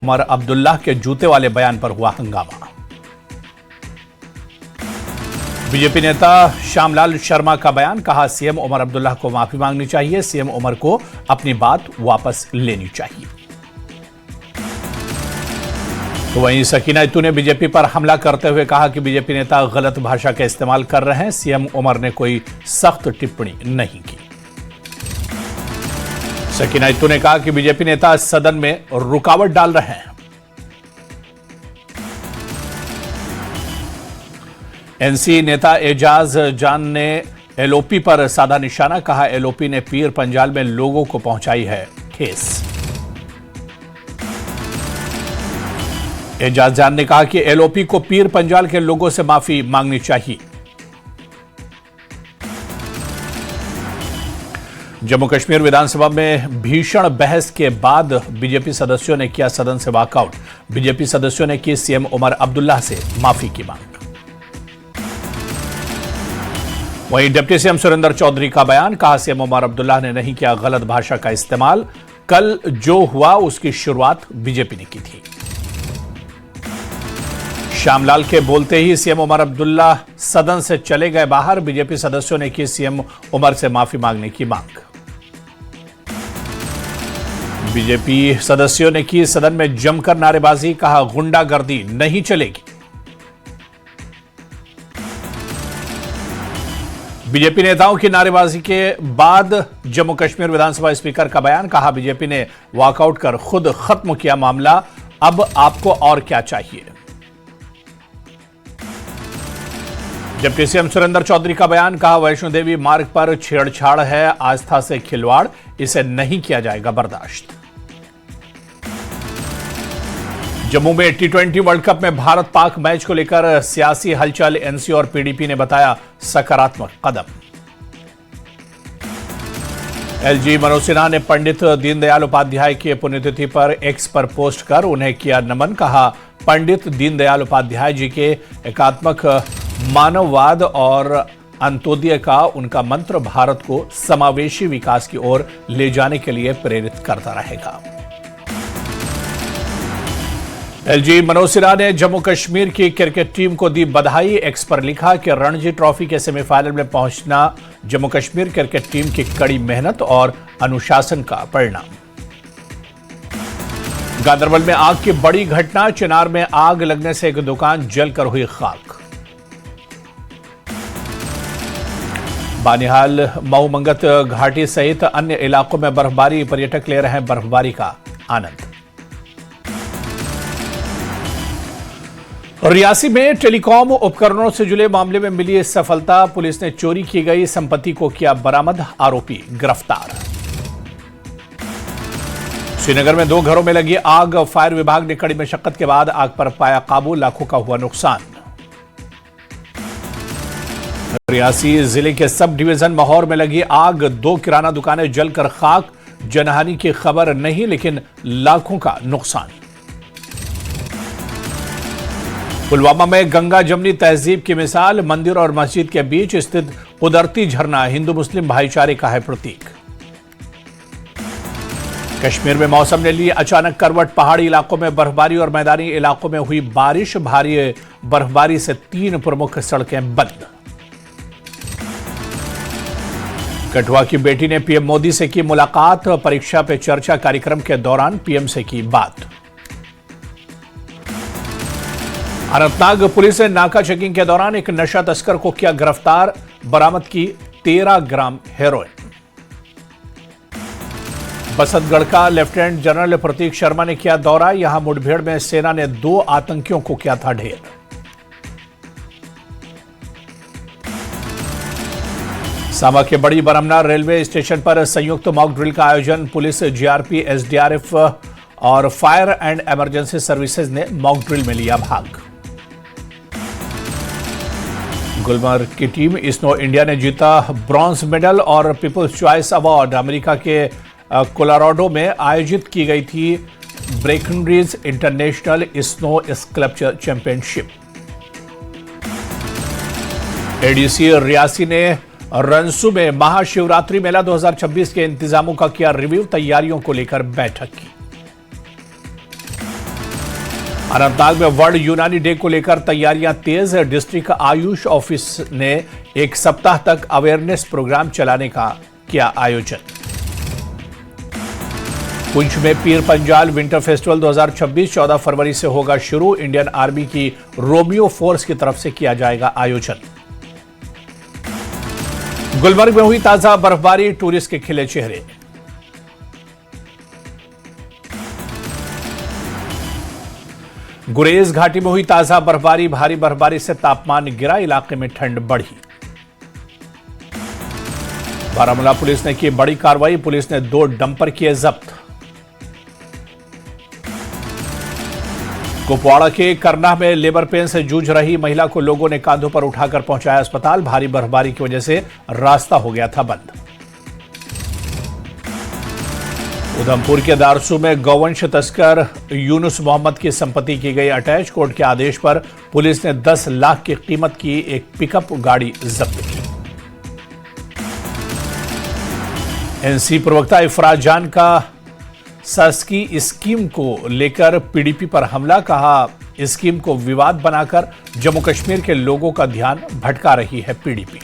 उमर अब्दुल्लाह के जूते वाले बयान पर हुआ हंगामा। बीजेपी नेता श्यामलाल शर्मा का बयान, कहा सीएम उमर अब्दुल्लाह को माफी मांगनी चाहिए, सीएम उमर को अपनी बात वापस लेनी चाहिए। तो वहीं सकीना इत्तू ने बीजेपी पर हमला करते हुए कहा कि बीजेपी नेता गलत भाषा का इस्तेमाल कर रहे हैं, सीएम उमर ने कोई सख्त टिप्पणी नहीं की। सकीना इत्तू ने कहा कि बीजेपी नेता सदन में रुकावट डाल रहे हैं। एनसी नेता एजाज जान ने एलओपी पर साधा निशाना, कहा एलओपी ने पीर पंजाल में लोगों को पहुंचाई है ठेस। एजाज जान ने कहा कि एलओपी को पीर पंजाल के लोगों से माफी मांगनी चाहिए। जम्मू कश्मीर विधानसभा में भीषण बहस के बाद बीजेपी सदस्यों ने किया सदन से वॉकआउट। बीजेपी सदस्यों ने की सीएम उमर अब्दुल्लाह से माफी की मांग। वहीं डिप्टी सीएम सुरेंद्र चौधरी का बयान, कहा सीएम उमर अब्दुल्लाह ने नहीं किया गलत भाषा का इस्तेमाल, कल जो हुआ उसकी शुरुआत बीजेपी ने की थी। श्यामलाल के बोलते ही सीएम उमर अब्दुल्लाह सदन से चले गए बाहर। बीजेपी सदस्यों ने की सीएम उमर से माफी मांगने की मांग। बीजेपी सदस्यों ने की सदन में जमकर नारेबाजी, कहा गुंडागर्दी नहीं चलेगी। बीजेपी नेताओं की नारेबाजी के बाद जम्मू कश्मीर विधानसभा स्पीकर का बयान, कहा बीजेपी ने वॉकआउट कर खुद खत्म किया मामला, अब आपको और क्या चाहिए। डिप्टी सीएम सुरेंद्र चौधरी का बयान, कहा वैष्णो देवी मार्ग पर छेड़छाड़ है, आस्था से खिलवाड़, इसे नहीं किया जाएगा बर्दाश्त। जम्मू में T20 वर्ल्ड कप में भारत पाक मैच को लेकर सियासी हलचल, एनसी और पीडीपी ने बताया सकारात्मक कदम। एलजी मनोज सिन्हा ने पंडित दीनदयाल उपाध्याय की पुण्यतिथि पर एक्स पर पोस्ट कर उन्हें किया नमन, कहा पंडित दीनदयाल उपाध्याय जी के एकात्मक मानववाद और अंत्योदय का उनका मंत्र भारत को समावेशी विकास की ओर ले जाने के लिए प्रेरित करता रहेगा। एलजी मनोज सिन्हा ने जम्मू कश्मीर की क्रिकेट टीम को दी बधाई। एक्स पर लिखा कि रणजी ट्रॉफी के सेमीफाइनल में पहुंचना जम्मू कश्मीर क्रिकेट टीम की कड़ी मेहनत और अनुशासन का परिणाम। गांदरबल में आग की बड़ी घटना, चिनार में आग लगने से एक दुकान जलकर हुई खाक। बानिहाल मऊ मंगत घाटी सहित अन्य इलाकों में बर्फबारी, पर्यटक ले रहे हैं बर्फबारी का आनंद। रियासी में टेलीकॉम उपकरणों से जुड़े मामले में मिली सफलता, पुलिस ने चोरी की गई संपत्ति को किया बरामद, आरोपी गिरफ्तार। श्रीनगर में 2 घरों में लगी आग, फायर विभाग ने कड़ी मशक्कत के बाद आग पर पाया काबू, लाखों का हुआ नुकसान। रियासी जिले के सब डिवीजन महौर में लगी आग, 2 किराना दुकानें जलकर खाक, जनहानि की खबर नहीं लेकिन लाखों का नुकसान। पुलवामा में गंगा जमनी तहजीब की मिसाल, मंदिर और मस्जिद के बीच स्थित कुदरती झरना हिंदू मुस्लिम भाईचारे का है प्रतीक। कश्मीर में मौसम ने ली अचानक करवट, पहाड़ी इलाकों में बर्फबारी और मैदानी इलाकों में हुई बारिश, भारी बर्फबारी से 3 प्रमुख सड़कें बंद। कठुआ की बेटी ने पीएम मोदी से की मुलाकात, परीक्षा पे चर्चा कार्यक्रम के दौरान पीएम से की बात। अनंतनाग पुलिस ने नाका चेकिंग के दौरान एक नशा तस्कर को किया गिरफ्तार, बरामद की 13 ग्राम हेरोइन। बसंतगढ़ का लेफ्टिनेंट जनरल प्रतीक शर्मा ने किया दौरा, यहां मुठभेड़ में सेना ने 2 आतंकियों को किया था ढेर। सांबा के बड़ी बरमना रेलवे स्टेशन पर संयुक्त मॉक ड्रिल का आयोजन, पुलिस, जीआरपी, एसडीआरएफ और फायर एंड इमरजेंसी सर्विसेज ने मॉक ड्रिल में लिया भाग। गुलमर्ग की टीम स्नो इंडिया ने जीता ब्रॉन्ज मेडल और पीपल्स चॉइस अवार्ड। अमेरिका के कोलोराडो में आयोजित की गई थी Breckenridge international snow sculpture championship. ADC Reasi ने रंसू में महाशिवरात्रि मेला 2026 के इंतजामों का किया रिव्यू, तैयारियों को लेकर बैठक की। अनंतनाग में वर्ल्ड यूनानी डे को लेकर तैयारियां तेज। डिस्ट्रिक्ट आयुष ऑफिस ने एक सप्ताह तक अवेयरनेस प्रोग्राम चलाने का किया आयोजन। पुंछ में पीर पंजाल विंटर फेस्टिवल 2026 14 फरवरी से होगा शुरू। इंडियन आर्मी की रोमियो फोर्स की तरफ से किया जाएगा आयोजन। गुलमर्ग में हुई ताजा बर्फबारी, टूरिस्ट के खिले चेहरे। गुरेज घाटी में हुई ताजा बर्फबारी, भारी बर्फबारी से तापमान गिरा, इलाके में ठंड बढ़ी। बारामूला पुलिस ने की बड़ी कार्रवाई, पुलिस ने 2 डंपर किए जब्त। कुपवाड़ा के करनाह में लेबर पेन से जूझ रही महिला को लोगों ने कांधों पर उठाकर पहुंचाया अस्पताल। भारी बर्फबारी की वजह से रास्ता हो गया था बंद। उधमपुर के दारसू में गौवंश तस्कर यूनुस मोहम्मद की संपत्ति की गई अटैच। कोर्ट के आदेश पर पुलिस ने 10 लाख की कीमत की एक पिकअप गाड़ी जब्त की। एनसी प्रवक्ता इफराज जान का शासकीय स्कीम को लेकर पीडीपी पर हमला, कहा स्कीम को विवाद बनाकर जम्मू कश्मीर के लोगों का ध्यान भटका रही है पीडीपी।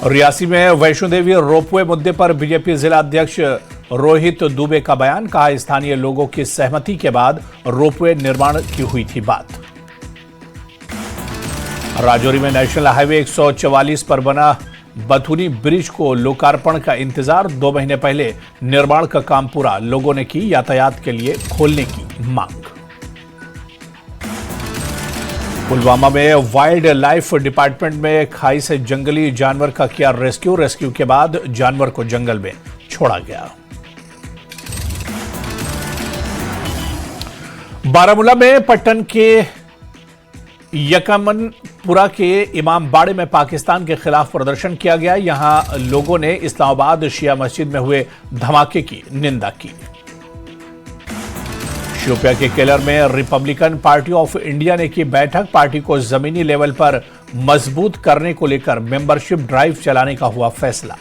रियासी में वैष्णो देवी रोपवे मुद्दे पर बीजेपी जिला अध्यक्ष रोहित दुबे का बयान, कहा स्थानीय लोगों की सहमति के बाद रोपवे निर्माण की हुई थी बात। राजौरी में नेशनल हाईवे 144 पर बना बथुनी ब्रिज को लोकार्पण का इंतजार, 2 महीने पहले निर्माण का काम पूरा, लोगों ने की यातायात के लिए खोलने की मांग। पुलवामा में वाइल्ड लाइफ डिपार्टमेंट में खाई से जंगली जानवर का किया रेस्क्यू के बाद जानवर को जंगल में छोड़ा गया। बारामूला में पट्टन के यकमनपुरा के इमामबाड़े में पाकिस्तान के खिलाफ प्रदर्शन किया गया। यहां लोगों ने इस्लामाबाद शिया मस्जिद में हुए धमाके की निंदा की। शोपिया के केलर में रिपब्लिकन पार्टी ऑफ इंडिया ने की बैठक, पार्टी को जमीनी लेवल पर मजबूत करने को लेकर मेंबरशिप ड्राइव चलाने का हुआ फैसला।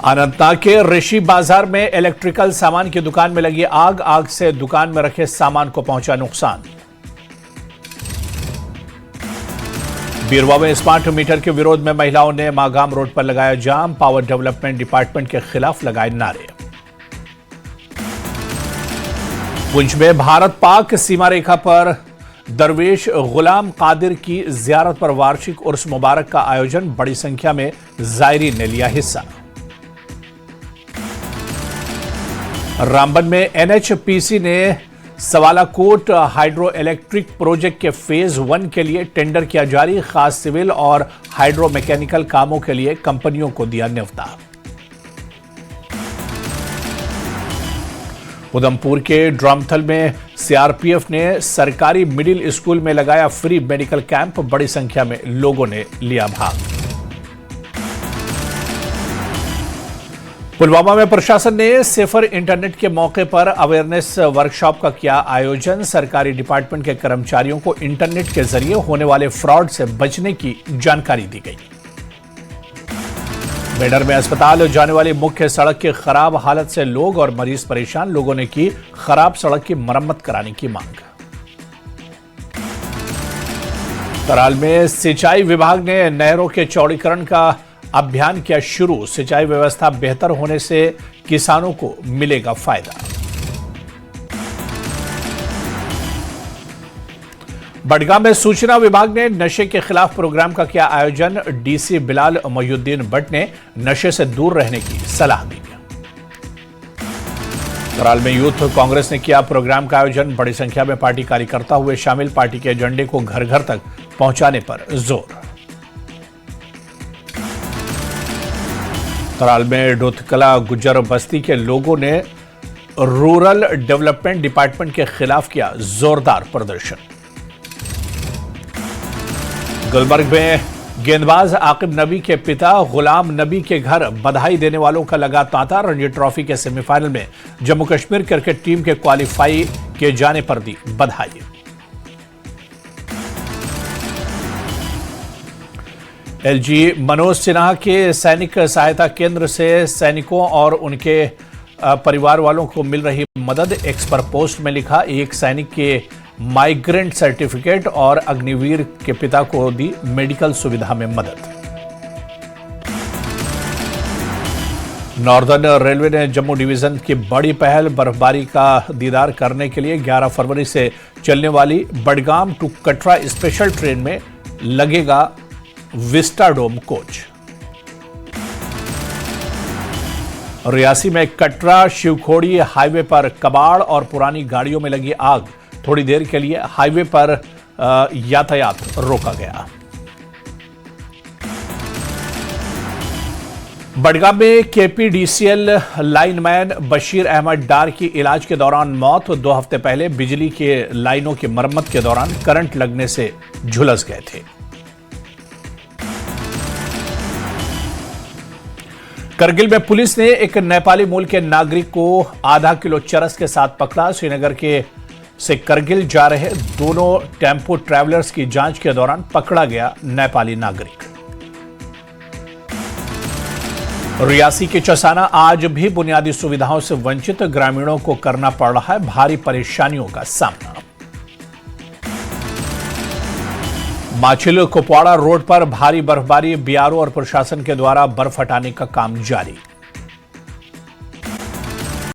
अनंतनाग के ऋषि बाजार में इलेक्ट्रिकल सामान की दुकान में लगी आग से दुकान में रखे सामान को पहुंचा नुकसान। बीरवा में स्मार्ट मीटर के विरोध में महिलाओं ने मागाम रोड पर लगाया जाम, पावर डेवलपमेंट डिपार्टमेंट के खिलाफ लगाए नारे। पुंछ में भारत पाक सीमा रेखा पर दरवेश गुलाम कादिर की जियारत पर वार्षिक उर्स मुबारक का आयोजन, बड़ी संख्या में जायरीन ने लिया हिस्सा। रामबन में एनएचपीसी ने सवालाकोट हाइड्रो इलेक्ट्रिक प्रोजेक्ट के फेज 1 के लिए टेंडर किया जारी, खास सिविल और हाइड्रो मैकेनिकल कामों के लिए कंपनियों को दिया न्योता। उधमपुर के ड्रमथल में सीआरपीएफ ने सरकारी मिडिल स्कूल में लगाया फ्री मेडिकल कैंप, बड़ी संख्या में लोगों ने लिया भाग। पुलवामा में प्रशासन ने सेफर इंटरनेट के मौके पर अवेयरनेस वर्कशॉप का किया आयोजन, सरकारी डिपार्टमेंट के कर्मचारियों को इंटरनेट के जरिए होने वाले फ्रॉड से बचने की जानकारी दी गई। बेडर में अस्पताल जाने वाली मुख्य सड़क की खराब हालत से लोग और मरीज परेशान, लोगों ने की खराब सड़क की मरम्मत कराने की मांग। कराल में सिंचाई विभाग ने नहरों के चौड़ीकरण का अभियान किया शुरू, सिंचाई व्यवस्था बेहतर होने से किसानों को मिलेगा फायदा। बडगाम में सूचना विभाग ने नशे के खिलाफ प्रोग्राम का किया आयोजन, डीसी बिलाल मोहिउद्दीन भट्ट ने नशे से दूर रहने की सलाह दी। कराल में यूथ कांग्रेस ने किया प्रोग्राम का आयोजन, बड़ी संख्या में पार्टी कार्यकर्ता हुए शामिल, पार्टी के एजेंडे को घर घर तक पहुंचाने पर जोर। कराल में डोथकला गुज्जर बस्ती के लोगों ने रूरल डेवलपमेंट डिपार्टमेंट के खिलाफ किया जोरदार प्रदर्शन। गुलमर्ग में गेंदबाज आकिब नबी के पिता गुलाम नबी के घर बधाई देने वालों का लगा तांता, रणजी ट्रॉफी के सेमीफाइनल में जम्मू कश्मीर क्रिकेट टीम के क्वालिफाई किए जाने पर दी बधाई। एलजी मनोज सिन्हा के सैनिक सहायता केंद्र से सैनिकों और उनके परिवार वालों को मिल रही मदद। एक्स पर पोस्ट में लिखा, एक सैनिक के माइग्रेंट सर्टिफिकेट और अग्निवीर के पिता को दी मेडिकल सुविधा में मदद। नॉर्दर्न रेलवे ने जम्मू डिवीजन की बड़ी पहल, बर्फबारी का दीदार करने के लिए 11 फरवरी से चलने वाली Budgam to Katra special train में लगेगा विस्टाडोम कोच। रियासी में कटरा शिवखोड़ी हाईवे पर कबाड़ और पुरानी गाड़ियों में लगी आग। थोड़ी देर के लिए हाईवे पर यातायात रोका गया। बडगाम में केपीडीसीएल लाइनमैन बशीर अहमद डार की इलाज के दौरान मौत। 2 हफ्ते पहले बिजली के लाइनों की मरम्मत के दौरान करंट लगने से झुलस गए थे। करगिल में पुलिस ने एक नेपाली मूल के नागरिक को आधा किलो चरस के साथ पकड़ा। श्रीनगर से करगिल जा रहे दोनों टेम्पो ट्रैवलर्स की जांच के दौरान पकड़ा गया नेपाली नागरिक। रियासी के चसाना आज भी बुनियादी सुविधाओं से वंचित, ग्रामीणों को करना पड़ रहा है भारी परेशानियों का सामना। माछिल कुपवाड़ा रोड पर भारी बर्फबारी, बीआरओ और प्रशासन के द्वारा बर्फ हटाने का काम जारी।